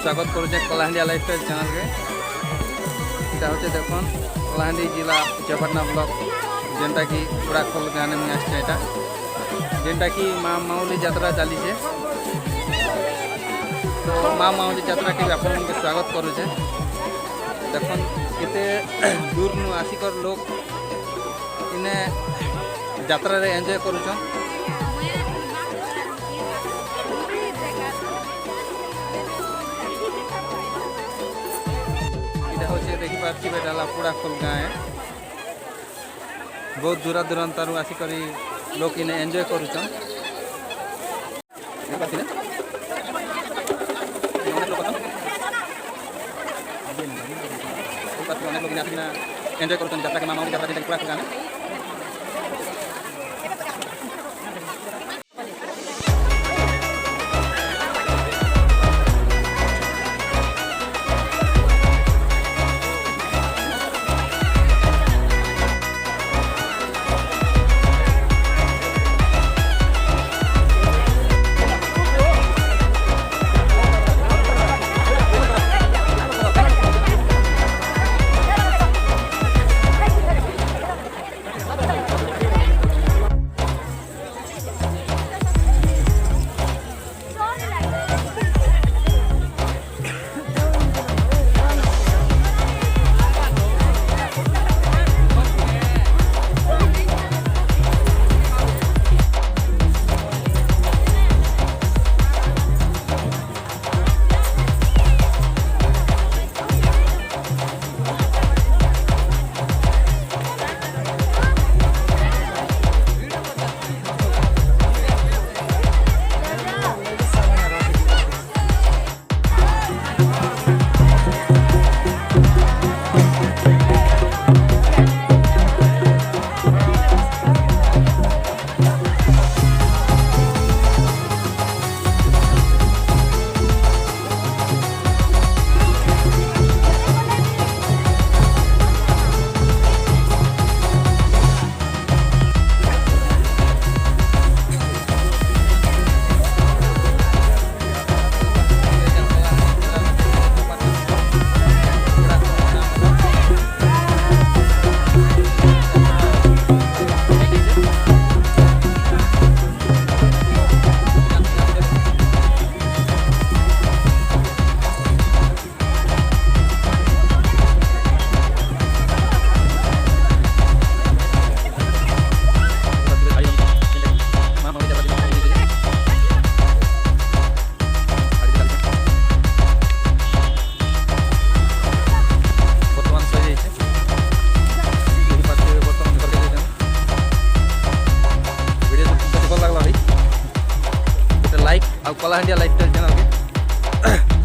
स्वागत करुचे कलाहांडिया lifestyle channel के। इटा होचे देखन कलाहांडी जिला चपाटना ब्लॉक जेनटा कि पुराखोल गाने में आछे एटा जेनटा कि माँ माउली यात्रा चली है। तो माँ माउली यात्रा के आप स्वागत करुचे। देखन केते दूर नु आसिकर लोग इने यात्रा रे एंजॉय करुछन। देखिपारे बेटा पुराखोल गाँ है। बहुत दूरा दूरांतर आसिक लोग इन्हें एंजॉय करुछन। अनेक लोग एंजॉय करुछन यात्रा के मामा यात्रा के पुराखोल गाँ। कलाहांडिया लाइफस्टाइल चैनल के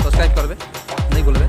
सब्सक्राइब करबे नहीं भूलबे।